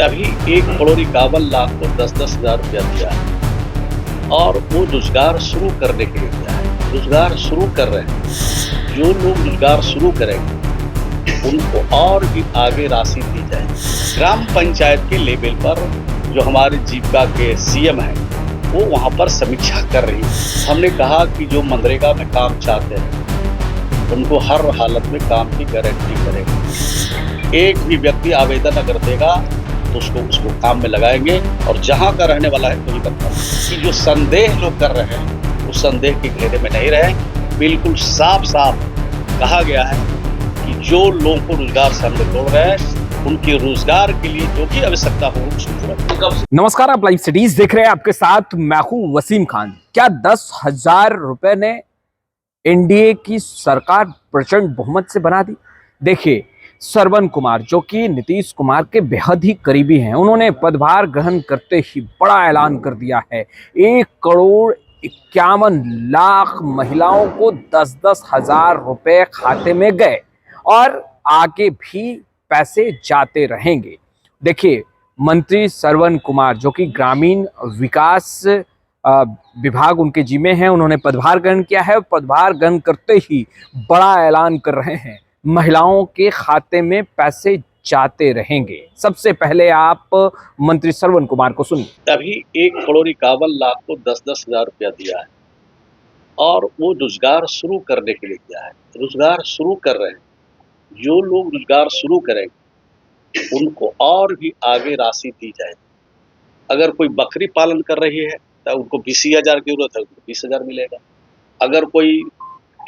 अभी 1,51,00,000 को 10-10 हज़ार रुपया दिया है और वो रोजगार शुरू करने के लिए दिया है। रोजगार शुरू कर रहे हैं, जो लोग रोजगार शुरू करेंगे उनको और भी आगे राशि दी जाएगी। ग्राम पंचायत के लेवल पर जो हमारे जीविका के सीएम हैं वो वहाँ पर समीक्षा कर रही है। हमने कहा कि जो मनरेगा में काम चाहते हैं उनको हर हालत में काम की गारंटी करेंगे। एक भी व्यक्ति आवेदन अगर देगा तो उसको काम में लगाएंगे और जहाँ का रहने वाला है वही बनता है। कि जो संदेह लोग कर रहे हैं उस संदेह के घेरे में नहीं रहे। बिल्कुल साफ साफ कहा गया है कि जो लोगों को रोजगार से हम लोग जोड़ रहे हैं उनके रोजगार के लिए जो भी आवश्यकता हो उसको पूरा। नमस्कार, आप लाइव सिटीज देख रहे हैं। आपके साथ मैं हूं वसीम खान। क्या 10,000 रुपए ने एनडीए की सरकार प्रचंड बहुमत से बना दी? देखिए, श्रवण कुमार जो कि नीतीश कुमार के बेहद ही करीबी हैं, उन्होंने पदभार ग्रहण करते ही बड़ा ऐलान कर दिया है। 1,51,00,000 महिलाओं को 10-10 हजार रुपए खाते में गए और आगे भी पैसे जाते रहेंगे। देखिए, मंत्री श्रवण कुमार जो कि ग्रामीण विकास विभाग उनके जिम्मे हैं, उन्होंने पदभार ग्रहण किया है। पदभार ग्रहण करते ही बड़ा ऐलान कर रहे हैं, महिलाओं के खाते में पैसे जाते रहेंगे। सबसे पहले आप मंत्री श्रवण कुमार को सुनिए। अभी 1,51,00,000 को 10-10 हज़ार रुपया दिया है और वो रोजगार शुरू करने के लिए दिया है। रोजगार शुरू कर रहे हैं, जो लोग रोजगार शुरू करेंगे उनको और भी आगे राशि दी जाएगी। अगर कोई बकरी पालन कर रही है तो उनको 20,000 की जरूरत है, उनको 20,000 मिलेगा। अगर कोई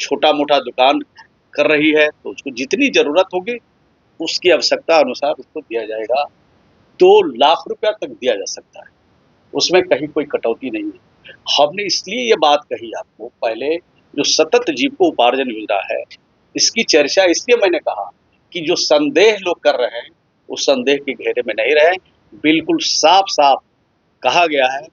छोटा मोटा दुकान कर रही है तो उसको जितनी जरूरत होगी उसकी आवश्यकता अनुसार उसको दिया जाएगा। 2 लाख रुपया तक दिया जा सकता है, उसमें कहीं कोई कटौती नहीं है। हमने इसलिए ये बात कही आपको पहले, जो सतत जीविकोपार्जन योजना है इसकी चर्चा इसलिए मैंने कहा कि जो संदेह लोग कर रहे हैं उस संदेह के घेरे में नहीं रहे। बिल्कुल साफ साफ कहा गया है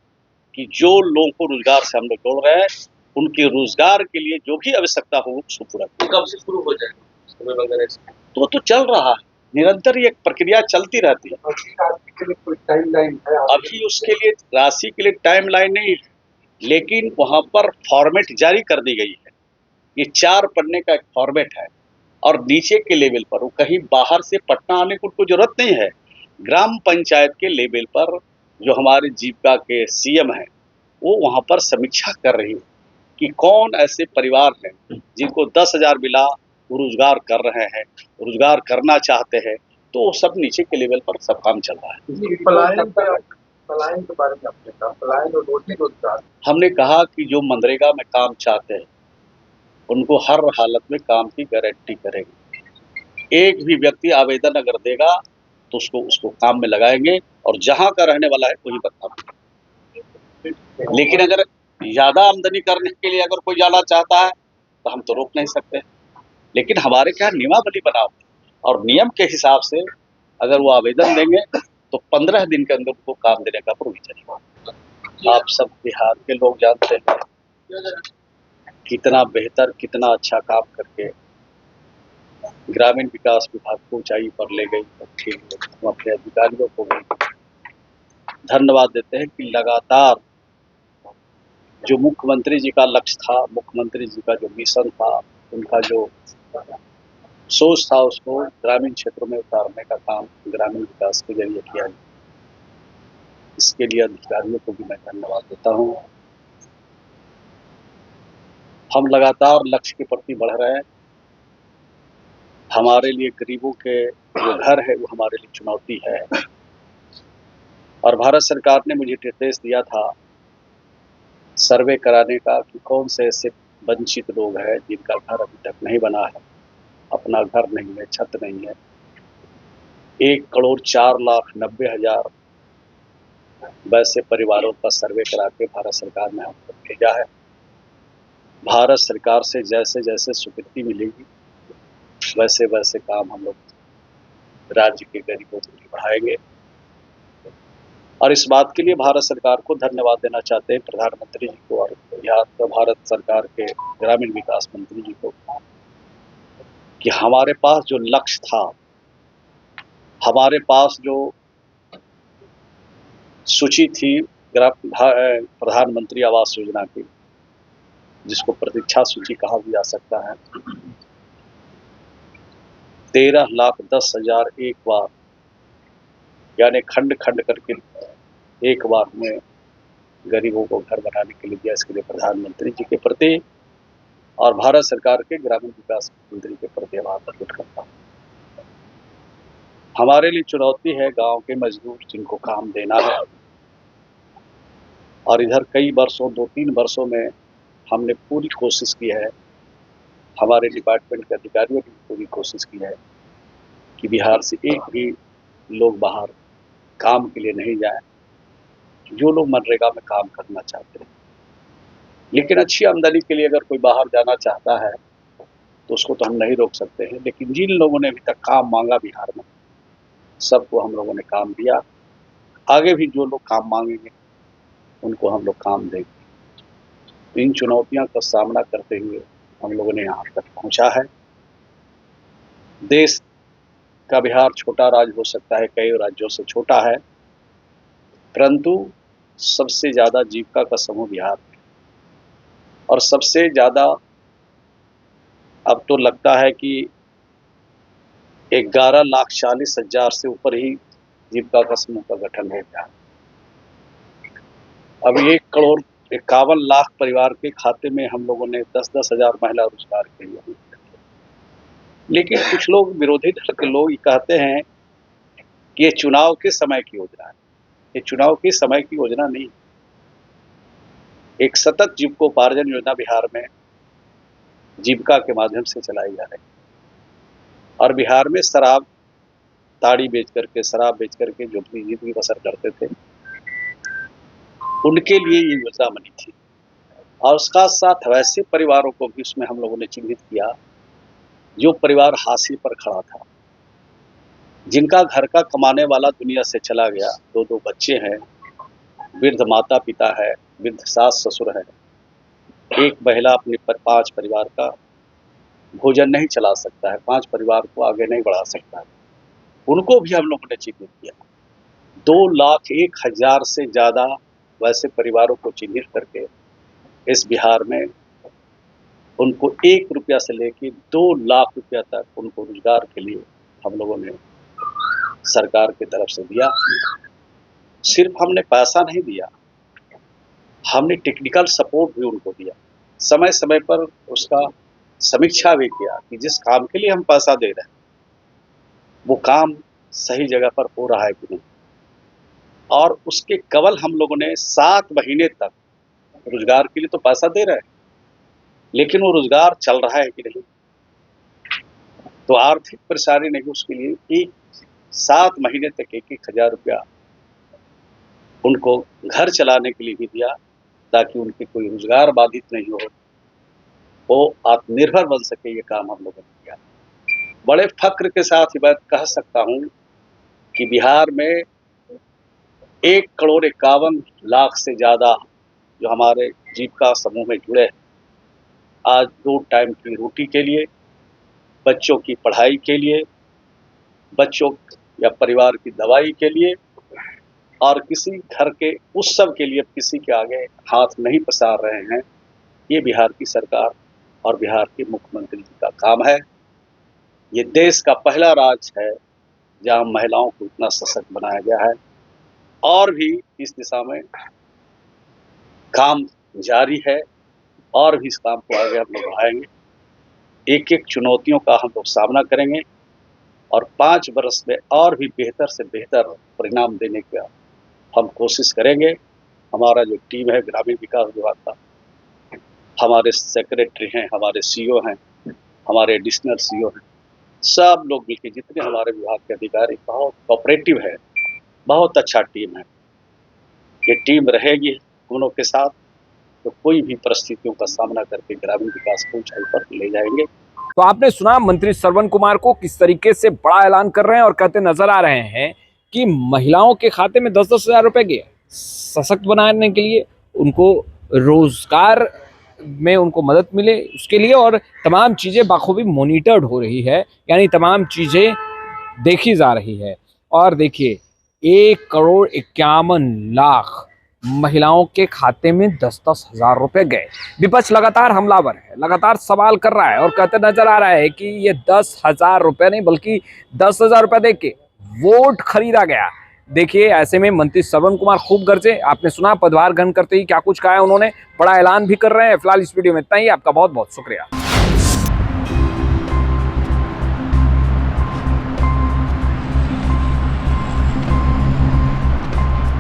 कि जो लोगों को रोजगार से हम लोग जोड़ रहे हैं उनके रोजगार के लिए जो भी आवश्यकता हो उसको पूरा। कब से शुरू हो जाएगा समय वगैरह? तो चल रहा है, निरंतर ये प्रक्रिया चलती रहती है। कोई टाइमलाइन है? अभी उसके लिए राशि के लिए टाइमलाइन नहीं है, लेकिन वहां पर फॉर्मेट जारी कर दी गई है। ये 4 पन्ने का एक फॉर्मेट है और नीचे के लेवल पर कहीं बाहर से पटना आने को उनको जरूरत नहीं है। ग्राम पंचायत के लेवल पर जो हमारे जीविका के सीएम हैं वो वहां पर समीक्षा कर रही है कि कौन ऐसे परिवार हैं जिनको 10,000 मिला, वो रोजगार कर रहे हैं, रोजगार करना चाहते हैं, तो वो सब नीचे के लेवल पर सब काम चल रहा है। पलायन के बारे में आपने कहा, पलायन और रोजी रोजगार। हमने कहा कि जो मनरेगा में काम चाहते हैं उनको हर हालत में काम की गारंटी करेंगे। एक भी व्यक्ति आवेदन अगर देगा तो उसको काम में लगाएंगे और जहां का रहने वाला है वही बनता है। लेकिन अगर ज्यादा आमदनी करने के लिए अगर कोई जाना चाहता है तो हम तो रोक नहीं सकते। लेकिन हमारे क्या नियमावली बना और नियम के हिसाब से अगर वो आवेदन देंगे तो 15 दिन के अंदर उनको काम देने का प्रोविजन होगा। आप सब बिहार के लोग जानते हैं कितना बेहतर, कितना अच्छा काम करके ग्रामीण विकास विभाग को ऊंचाई पर ले गई। हम अपने अधिकारियों को भी धन्यवाद देते हैं कि लगातार जो मुख्यमंत्री जी का लक्ष्य था, मुख्यमंत्री जी का जो मिशन था, उनका जो सोच था उसको ग्रामीण क्षेत्रों में उतारने का काम ग्रामीण विकास के जरिए किया है। इसके लिए अधिकारियों को भी मैं धन्यवाद देता हूँ। हम लगातार लक्ष्य के प्रति बढ़ रहे हैं। हमारे लिए गरीबों के जो घर है वो हमारे लिए चुनौती है और भारत सरकार ने मुझे निर्देश दिया था सर्वे कराने का कि कौन से ऐसे वंचित लोग हैं जिनका घर अभी तक नहीं बना है, अपना घर नहीं है, छत नहीं है। 1,04,90,000 वैसे परिवारों का सर्वे करा के भारत सरकार ने हमको भेजा है। भारत सरकार से जैसे जैसे स्वीकृति मिलेगी वैसे वैसे काम हम लोग राज्य के गरीबों के लिए बढ़ाएंगे और इस बात के लिए भारत सरकार को धन्यवाद देना चाहते हैं, प्रधानमंत्री जी को और यहाँ तो भारत सरकार के ग्रामीण विकास मंत्री जी को, कि हमारे पास जो लक्ष्य था, हमारे पास जो सूची थी प्रधानमंत्री आवास योजना की, जिसको प्रतीक्षा सूची कहा भी जा सकता है। 13,10,000 एक बार, यानी खंड खंड करके एक बार में गरीबों को घर बनाने के लिए दिया। इसके लिए प्रधानमंत्री जी के प्रति और भारत सरकार के ग्रामीण विकास मंत्री के प्रति आभार प्रकट करता हूँ। हमारे लिए चुनौती है गांव के मजदूर जिनको काम देना है, और इधर कई वर्षों 2-3 वर्षों में हमने पूरी कोशिश की है, हमारे डिपार्टमेंट के अधिकारियों ने पूरी कोशिश की है कि बिहार से एक भी लोग बाहर काम के लिए नहीं जाए, जो लोग मनरेगा में काम करना चाहते हैं। लेकिन अच्छी आमदनी के लिए अगर कोई बाहर जाना चाहता है तो उसको तो हम नहीं रोक सकते हैं। लेकिन जिन लोगों ने अभी तक काम मांगा बिहार में, सबको हम लोगों ने काम दिया। आगे भी जो लोग काम मांगेंगे उनको हम लोग काम देंगे। इन चुनौतियों का सामना करते हुए हम लोगों ने यहाँ तक पहुँचा है। देश का बिहार छोटा राज्य हो सकता है, कई राज्यों से छोटा है, परंतु सबसे ज़्यादा जीविका का समूह बिहार है। और सबसे ज़्यादा अब तो लगता है कि 11,40,000 से ऊपर ही जीविका का समूह का गठन हो गया। अब 1,51,00,000 परिवार के खाते में हम लोगों ने 10-10 हज़ार महिला रोजगार के लिए। लेकिन कुछ लोग, विरोधी दल के लोग, ये कहते हैं कि ये चुनाव के समय की योजना है। ये चुनाव के समय की योजना नहीं। एक सतत जीविकोपार्जन योजना बिहार में जीविका के माध्यम से चलाई जा रही है। और बिहार में ताड़ी बेच करके, शराब बेच करके जो अपनी जिंदगी बसर करते थे, उनके लिए ये योजना बनी थी। और उसका साथ वैसे परिवारों को भी उसमें हम लोगों ने चिन्हित किया जो परिवार हाशिए पर खड़ा था, जिनका घर का कमाने वाला दुनिया से चला गया, 2-2 बच्चे हैं, वृद्ध माता पिता है, वृद्ध सास ससुर है, एक महिला अपने 5 परिवार का भोजन नहीं चला सकता है, 5 परिवार को आगे नहीं बढ़ा सकता है। उनको भी हम लोगों ने चिन्हित किया। 2,01,000 से ज़्यादा वैसे परिवारों को चिन्हित करके इस बिहार में उनको 1 रुपया से लेकर 2 लाख रुपया तक उनको रोजगार के लिए हम लोगों ने सरकार की तरफ से दिया। सिर्फ हमने पैसा नहीं दिया, हमने टेक्निकल सपोर्ट भी उनको दिया। समय समय पर उसका समीक्षा भी किया कि जिस काम के लिए हम पैसा दे रहे हैं वो काम सही जगह पर हो रहा है कि नहीं। और उसके केवल हम लोगों ने 7 महीने तक रोजगार के लिए तो पैसा दे रहे हैं, लेकिन वो रोजगार चल रहा है कि नहीं, तो आर्थिक परेशानी नहीं, उसके लिए 7 महीने तक 1-1 हज़ार रुपया उनको घर चलाने के लिए भी दिया, ताकि उनके कोई रोजगार बाधित नहीं हो, वो आत्मनिर्भर बन सके। ये काम हम लोगों ने किया। बड़े फक्र के साथ मैं कह सकता हूँ कि बिहार में 1,51,00,000 से ज़्यादा जो हमारे जीविका समूह में जुड़े हैं, आज 2 टाइम की रोटी के लिए, बच्चों की पढ़ाई के लिए, बच्चों या परिवार की दवाई के लिए, और किसी घर के उत्सव के लिए किसी के आगे हाथ नहीं पसार रहे हैं। ये बिहार की सरकार और बिहार के मुख्यमंत्री जी का काम है। ये देश का पहला राज्य है जहां महिलाओं को इतना सशक्त बनाया गया है, और भी इस दिशा में काम जारी है, और भी इस काम को आगे हम लोग बढ़ाएंगे। एक-एक चुनौतियों का हम लोग सामना करेंगे, और 5 वर्ष में और भी बेहतर से बेहतर परिणाम देने का हम कोशिश करेंगे। हमारा जो टीम है ग्रामीण विकास विभाग का, हमारे सेक्रेटरी हैं, हमारे सीईओ हैं, हमारे एडिशनल सीईओ हैं, सब लोग मिलकर, जितने हमारे विभाग के अधिकारी, बहुत कोऑपरेटिव है, बहुत अच्छा टीम है। ये टीम रहेगी हम लोग के साथ, तो कोई भी परिस्थितियों का सामना करके ग्रामीण विकास को ऊंचाई पर ले जाएंगे। तो आपने सुना मंत्री श्रवण कुमार को किस तरीके से बड़ा ऐलान कर रहे हैं और कहते नजर आ रहे हैं कि महिलाओं के खाते में 10-10 हज़ार रुपए के सशक्त बनाने के लिए, उनको रोजगार में उनको मदद मिले उसके लिए, और तमाम चीज़ें बाखूबी मॉनिटर्ड हो रही है, यानी तमाम चीज़ें देखी जा रही है। और देखिए, 1,51,00,000 महिलाओं के खाते में 10-10 हजार रुपए गए। विपक्ष लगातार हमलावर है, लगातार सवाल कर रहा है और कहते नजर आ रहा है कि ये 10,000 रुपए नहीं बल्कि 10,000 रुपए दे के वोट खरीदा गया। देखिए, ऐसे में मंत्री श्रवण कुमार खूब गरजे। आपने सुना पदभार ग्रहण करते ही क्या कुछ कहा है उन्होंने, बड़ा ऐलान भी कर रहे हैं। फिलहाल इस वीडियो में इतना ही। आपका बहुत बहुत शुक्रिया।